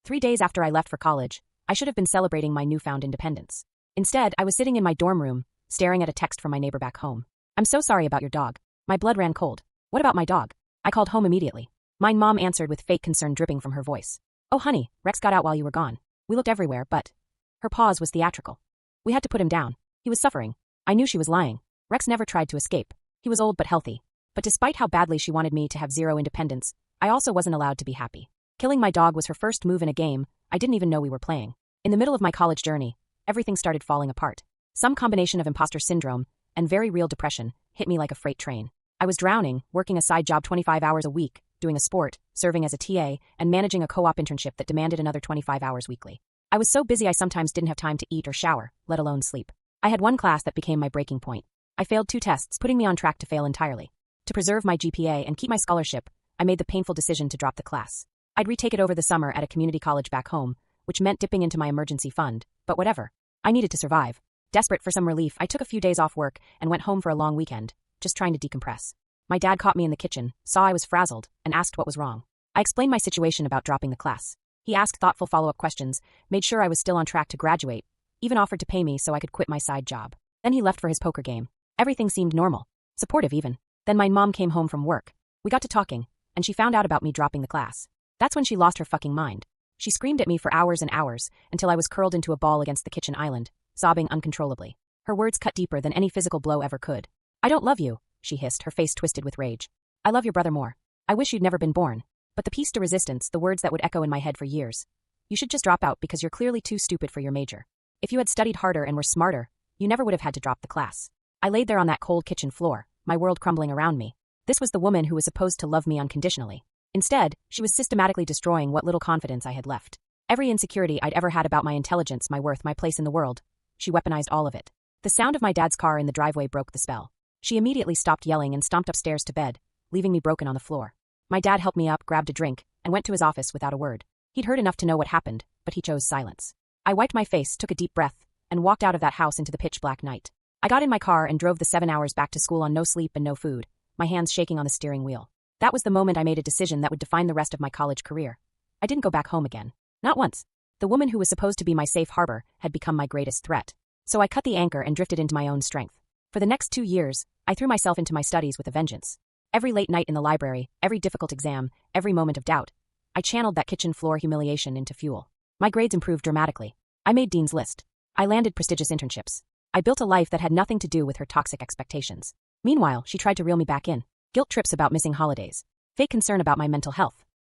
3 days after I left for college, I should have been celebrating my newfound independence. Instead, I was sitting in my dorm room, staring at a text from my neighbor back home. "I'm so sorry about your dog." My blood ran cold. "What about my dog?" I called home immediately. My mom answered with fake concern dripping from her voice. "Oh honey, Rex got out while you were gone. We looked everywhere, but..." Her pause was theatrical. "We had to put him down. He was suffering." I knew she was lying. Rex never tried to escape. He was old but healthy. But despite how badly she wanted me to have zero independence, I also wasn't allowed to be happy. Killing my dog was her first move in a game I didn't even know we were playing. In the middle of my college journey, everything started falling apart. Some combination of imposter syndrome and very real depression hit me like a freight train. I was drowning, working a side job 25 hours a week, doing a sport, serving as a TA, and managing a co-op internship that demanded another 25 hours weekly. I was so busy I sometimes didn't have time to eat or shower, let alone sleep. I had one class that became my breaking point. I failed 2 tests, putting me on track to fail entirely. To preserve my GPA and keep my scholarship, I made the painful decision to drop the class. I'd retake it over the summer at a community college back home, which meant dipping into my emergency fund, but whatever. I needed to survive. Desperate for some relief, I took a few days off work and went home for a long weekend, just trying to decompress. My dad caught me in the kitchen, saw I was frazzled, and asked what was wrong. I explained my situation about dropping the class. He asked thoughtful follow-up questions, made sure I was still on track to graduate, even offered to pay me so I could quit my side job. Then he left for his poker game. Everything seemed normal. Supportive even. Then my mom came home from work. We got to talking, and she found out about me dropping the class. That's when she lost her fucking mind. She screamed at me for hours and hours, until I was curled into a ball against the kitchen island, sobbing uncontrollably. Her words cut deeper than any physical blow ever could. "I don't love you," she hissed, her face twisted with rage. "I love your brother more. I wish you'd never been born." But the piece de resistance, the words that would echo in my head for years. "You should just drop out because you're clearly too stupid for your major. If you had studied harder and were smarter, you never would have had to drop the class." I laid there on that cold kitchen floor, my world crumbling around me. This was the woman who was supposed to love me unconditionally. Instead, she was systematically destroying what little confidence I had left. Every insecurity I'd ever had about my intelligence, my worth, my place in the world, she weaponized all of it. The sound of my dad's car in the driveway broke the spell. She immediately stopped yelling and stomped upstairs to bed, leaving me broken on the floor. My dad helped me up, grabbed a drink, and went to his office without a word. He'd heard enough to know what happened, but he chose silence. I wiped my face, took a deep breath, and walked out of that house into the pitch-black night. I got in my car and drove the 7 hours back to school on no sleep and no food, my hands shaking on the steering wheel. That was the moment I made a decision that would define the rest of my college career. I didn't go back home again. Not once. The woman who was supposed to be my safe harbor had become my greatest threat. So I cut the anchor and drifted into my own strength. For the next 2 years, I threw myself into my studies with a vengeance. Every late night in the library, every difficult exam, every moment of doubt, I channeled that kitchen floor humiliation into fuel. My grades improved dramatically. I made Dean's List. I landed prestigious internships. I built a life that had nothing to do with her toxic expectations. Meanwhile, she tried to reel me back in. Guilt trips about missing holidays. Fake concern about my mental health.